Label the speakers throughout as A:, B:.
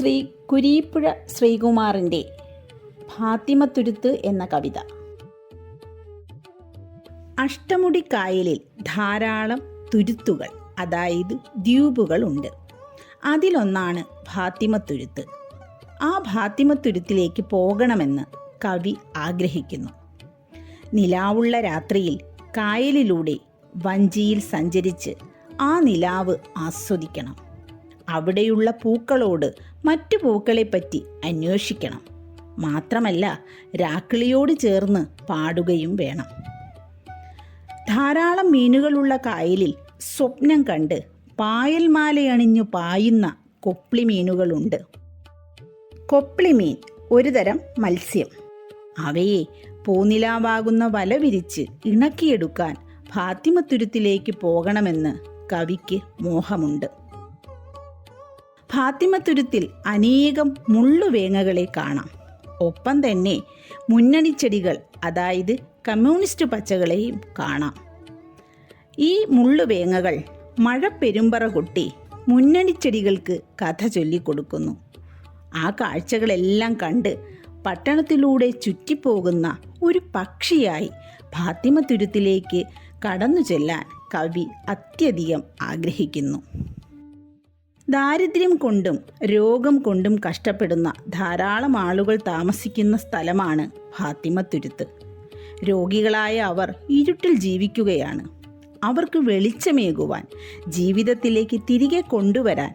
A: ശ്രീ കുരീപ്പുഴ ശ്രീകുമാറിൻ്റെ ഫാത്തിമത്തുരുത്ത് എന്ന കവിത. അഷ്ടമുടി കായലിൽ ധാരാളം തുരുത്തുകൾ, അതായത് ദ്വീപുകൾ ഉണ്ട്. അതിലൊന്നാണ് ഫാത്തിമത്തുരുത്ത്. ആ ഫാത്തിമത്തുരുത്തിലേക്ക് പോകണമെന്ന് കവി ആഗ്രഹിക്കുന്നു. നിലാവുള്ള രാത്രിയിൽ കായലിലൂടെ വഞ്ചിയിൽ സഞ്ചരിച്ച് ആ നിലാവ് ആസ്വദിക്കണം. അവിടെയുള്ള പൂക്കളോട് മറ്റു പൂക്കളെപ്പറ്റി അന്വേഷിക്കണം. മാത്രമല്ല, രാക്കിളിയോട് ചേർന്ന് പാടുകയും വേണം. ധാരാളം മീനുകളുള്ള കായലിൽ സ്വപ്നം കണ്ട് പായൽമാലയണിഞ്ഞു പായുന്ന കൊപ്ലി മീനുകളുണ്ട്. കൊപ്ലിമീൻ ഒരു തരം മത്സ്യം. അവയെ പൂനിലാവാകുന്ന വല വിരിച്ച് ഇണക്കിയെടുക്കാൻ ഫാത്തിമത്തുരുത്തിലേക്ക് പോകണമെന്ന് കവിക്ക് മോഹമുണ്ട്. ഫാത്തിമത്തുരുത്തിൽ അനേകം മുള്ളുവേങ്ങകളെ കാണാം. ഒപ്പം തന്നെ മുന്നണിച്ചെടികൾ, അതായത് കമ്മ്യൂണിസ്റ്റ് പച്ചകളെയും കാണാം. ഈ മുള്ളുവേങ്ങകൾ മഴ പെരുമ്പറ കൊട്ടി മുന്നണിച്ചെടികൾക്ക് കഥ ചൊല്ലിക്കൊടുക്കുന്നു. ആ കാഴ്ചകളെല്ലാം കണ്ട് പട്ടണത്തിലൂടെ ചുറ്റിപ്പോകുന്ന ഒരു പക്ഷിയായി ഫാത്തിമത്തുരുത്തിലേക്ക് കടന്നു ചെല്ലാൻ കവി അത്യധികം ആഗ്രഹിക്കുന്നു. ദാരിദ്ര്യം കൊണ്ടും രോഗം കൊണ്ടും കഷ്ടപ്പെടുന്ന ധാരാളം ആളുകൾ താമസിക്കുന്ന സ്ഥലമാണ് ഫാത്തിമത്തുരുത്ത്. രോഗികളായ അവർ ഇരുട്ടിൽ ജീവിക്കുകയാണ്. അവർക്ക് വെളിച്ചമേകുവാൻ, ജീവിതത്തിലേക്ക് തിരികെ കൊണ്ടുവരാൻ,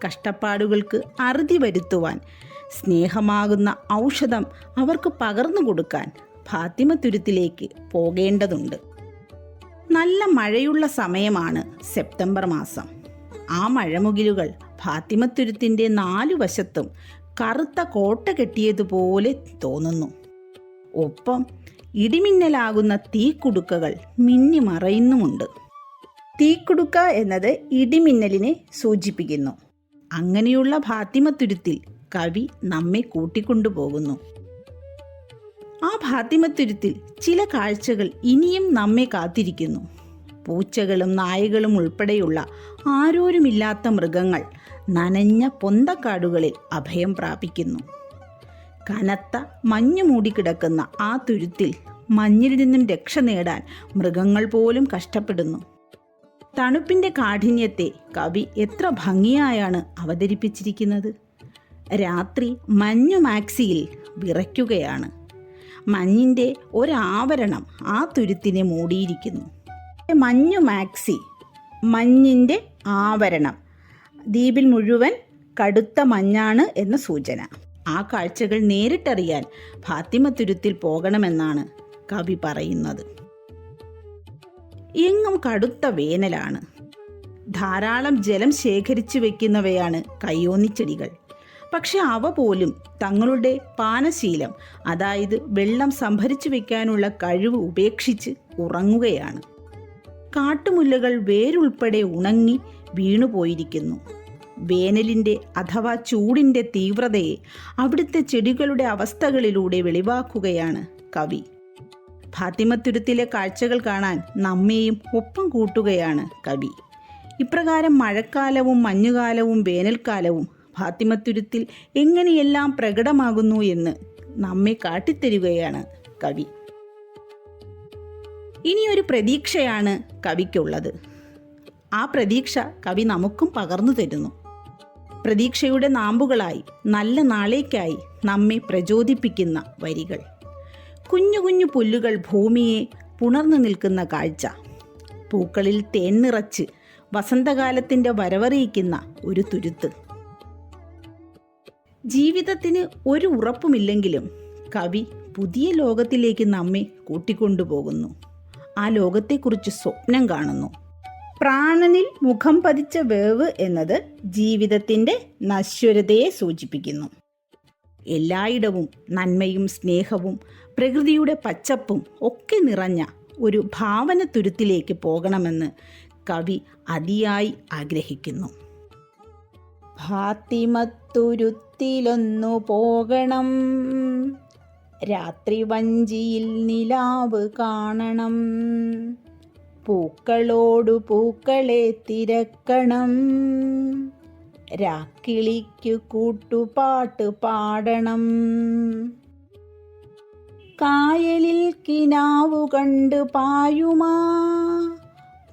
A: കഷ്ടപ്പാടുകൾക്ക് അറുതി വരുത്തുവാൻ, സ്നേഹമാകുന്ന ഔഷധം അവർക്ക് പകർന്നു കൊടുക്കാൻ ഫാത്തിമത്തുരുത്തിലേക്ക് പോകേണ്ടതുണ്ട്. നല്ല മഴയുള്ള സമയമാണ് സെപ്റ്റംബർ മാസം. ആ മഴമുകിലുകൾ ഫാത്തിമത്തുരുത്തിൻ്റെ 4 വശത്തും കറുത്ത കോട്ട കെട്ടിയതുപോലെ തോന്നുന്നു. ഒപ്പം ഇടിമിന്നലാകുന്ന തീക്കുടുക്കകൾ മിന്നി മറയുന്നുമുണ്ട്. തീക്കുടുക്ക എന്നത് ഇടിമിന്നലിനെ സൂചിപ്പിക്കുന്നു. അങ്ങനെയുള്ള ഫാത്തിമത്തുരുത്തിൽ കവി നമ്മെ കൂട്ടിക്കൊണ്ടുപോകുന്നു. ആ ഫാത്തിമത്തുരുത്തിൽ ചില കാഴ്ചകൾ ഇനിയും നമ്മെ കാത്തിരിക്കുന്നു. പൂച്ചകളും നായകളും ഉൾപ്പെടെയുള്ള ആരോരുമില്ലാത്ത മൃഗങ്ങൾ നനഞ്ഞ പൊന്തക്കാടുകളിൽ അഭയം പ്രാപിക്കുന്നു. കനത്ത മഞ്ഞു മൂടിക്കിടക്കുന്ന ആ തുരുത്തിൽ മഞ്ഞിൽ നിന്നും രക്ഷ നേടാൻ മൃഗങ്ങൾ പോലും കഷ്ടപ്പെടുന്നു. തണുപ്പിൻ്റെ കാഠിന്യത്തെ കവി എത്ര ഭംഗിയായാണ് അവതരിപ്പിച്ചിരിക്കുന്നത്. രാത്രി മഞ്ഞു മാക്സിയിൽ വിറയ്ക്കുകയാണ്. മഞ്ഞിൻ്റെ ഒരാവരണം ആ തുരുത്തിനെ മൂടിയിരിക്കുന്നു. മഞ്ഞു മാക്സി, മഞ്ഞിൻ്റെ ആവരണം. ദ്വീപിൽ മുഴുവൻ കടുത്ത മഞ്ഞാണ് എന്ന സൂചന. ആ കാഴ്ചകൾ നേരിട്ടറിയാൻ ഫാത്തിമത്തുരുത്തിൽ പോകണമെന്നാണ് കവി പറയുന്നത്. എങ്ങും കടുത്ത വേനലാണ്. ധാരാളം ജലം ശേഖരിച്ചു വെക്കുന്നവയാണ് കയ്യോന്നിച്ചെടികൾ. പക്ഷെ അവ പോലും തങ്ങളുടെ പാനശീലം, അതായത് വെള്ളം സംഭരിച്ചു വെക്കാനുള്ള കഴിവ് ഉപേക്ഷിച്ച് ഉറങ്ങുകയാണ്. കാട്ടുമുല്ലകൾ വേരുൾപ്പെടെ ഉണങ്ങി വീണുപോയിരിക്കുന്നു. വേനലിൻ്റെ അഥവാ ചൂടിൻ്റെ തീവ്രതയെ അവിടുത്തെ ചെടികളുടെ അവസ്ഥകളിലൂടെ വെളിവാക്കുകയാണ് കവി. ഫാത്തിമത്തുരുത്തിലെ കാഴ്ചകൾ കാണാൻ നമ്മെയും ഒപ്പം കൂട്ടുകയാണ് കവി. ഇപ്രകാരം മഴക്കാലവും മഞ്ഞുകാലവും വേനൽക്കാലവും ഫാത്തിമത്തുരുത്തിൽ എങ്ങനെയെല്ലാം പ്രകടമാകുന്നു എന്ന് നമ്മെ കാട്ടിത്തരികയാണ് കവി. ഇനിയൊരു പ്രതീക്ഷയാണ് കവിക്കുള്ളത്. ആ പ്രതീക്ഷ കവി നമുക്കും പകർന്നു തരുന്നു. പ്രതീക്ഷയുടെ നാമ്പുകളായി നല്ല നാളേക്കായി നമ്മെ പ്രചോദിപ്പിക്കുന്ന വരികൾ. കുഞ്ഞു കുഞ്ഞു പുല്ലുകൾ ഭൂമിയെ പുണർന്നു നിൽക്കുന്ന കാഴ്ച. പൂക്കളിൽ തേൻ നിറച്ച് വസന്തകാലത്തിൻ്റെ വരവറിയിക്കുന്ന ഒരു തുരുത്ത്. ജീവിതത്തിന് ഒരു ഉറപ്പുമില്ലെങ്കിലും കവി പുതിയ ലോകത്തിലേക്ക് നമ്മെ കൂട്ടിക്കൊണ്ടുപോകുന്നു. ആ ലോകത്തെക്കുറിച്ച് സ്വപ്നം കാണുന്നു. പ്രാണനിൽ മുഖം പതിച്ച വേവ് എന്നത് ജീവിതത്തിൻ്റെ നശ്വരതയെ സൂചിപ്പിക്കുന്നു. എല്ലായിടവും നന്മയും സ്നേഹവും പ്രകൃതിയുടെ പച്ചപ്പും ഒക്കെ നിറഞ്ഞ ഒരു ഭാവന തുരുത്തിലേക്ക് പോകണമെന്ന് കവി അതിയായി ആഗ്രഹിക്കുന്നു. ഫാത്തിമത്തുരുത്തിലൊന്നു പോകണം, രാത്രി വഞ്ചിയിൽ നിലാവ് കാണണം, പൂക്കളോടു പൂക്കളെ തിരക്കണം, രാക്കിളിക്കു കൂട്ടുപാട്ട് പാടണം. കായലിൽ കിനാവു കണ്ട് പായുമാ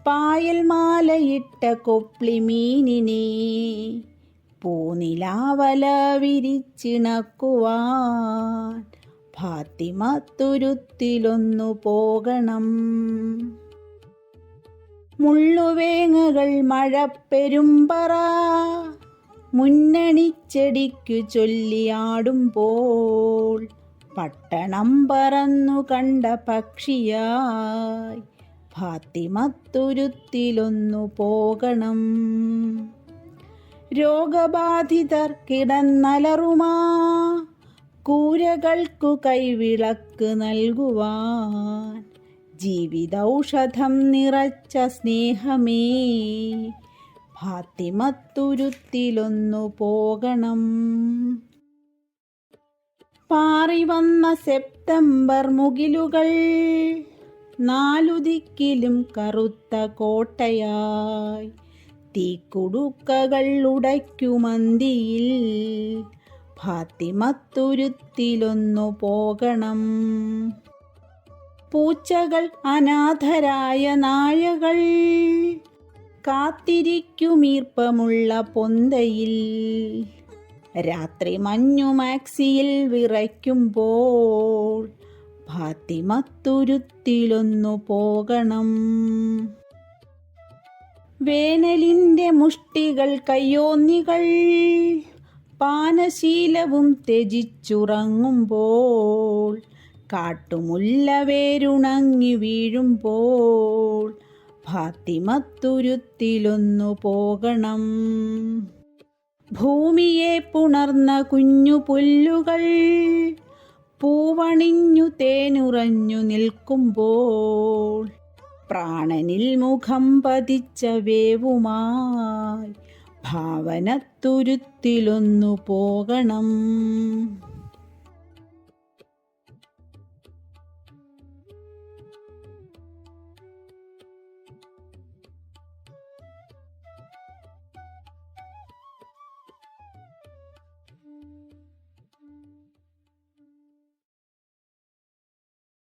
A: പായൽ മാലയിട്ട കൊപ്ലി മീനിനെ പൂനിലാവല വിരിച്ചിണക്കുവാൻ ഫാത്തിമത്തുരുത്തിലൊന്നു പോകണം. മുള്ളുവേങ്ങകൾ മഴപ്പെരുമ്പറ മുന്നണിച്ചെടിക്കു ചൊല്ലിയാടുമ്പോൾ പട്ടണം പറന്നു കണ്ട പക്ഷിയായി ഫാത്തിമത്തുരുത്തിലൊന്നു പോകണം. രോഗബാധിതർ കിടന്നലറുമാ കൂരകൾക്കു കൈവിളക്ക് നൽകുവാൻ ജീവിതൗഷധം നിറച്ച സ്നേഹമേ ഫാത്തിമത്തുരുത്തിലൊന്നു പോകണം. പാറിവന്ന സെപ്റ്റംബർ മുകിലുകൾ നാലുദിക്കിലും കറുത്ത കോട്ടയായി തീക്കുടുക്കകൾ ഉടയ്ക്കുമന്തിയിൽ ഫാത്തിമത്തുരുത്തിലൊന്നു പോകണം. പൂച്ചകൾ അനാഥരായ നായകൾ കാത്തിരിക്കുമീർപ്പമുള്ള പൊന്തയിൽ രാത്രി മഞ്ഞുമാക്സിയിൽ വിറയ്ക്കുമ്പോൾ ഫാത്തിമത്തുരുത്തിലൊന്നു പോകണം. വേനലിൻ്റെ മുഷ്ടികൾ കയ്യോന്നികൾ പാനശീലവും ത്യജിച്ചുറങ്ങുമ്പോൾ കാട്ടുമുല്ല വേരുണങ്ങി വീഴുമ്പോൾ ഫാത്തിമത്തുരുത്തിലൊന്നു പോകണം. ഭൂമിയെ പുണർന്ന കുഞ്ഞു പുല്ലുകൾ പൂവണിഞ്ഞു തേനുറഞ്ഞു നിൽക്കുമ്പോൾ പ്രാണനിൽ മുഖം പതിച്ച വേവുമായി ഭാവനത്തുരുത്തിലൊന്നു പോകണം.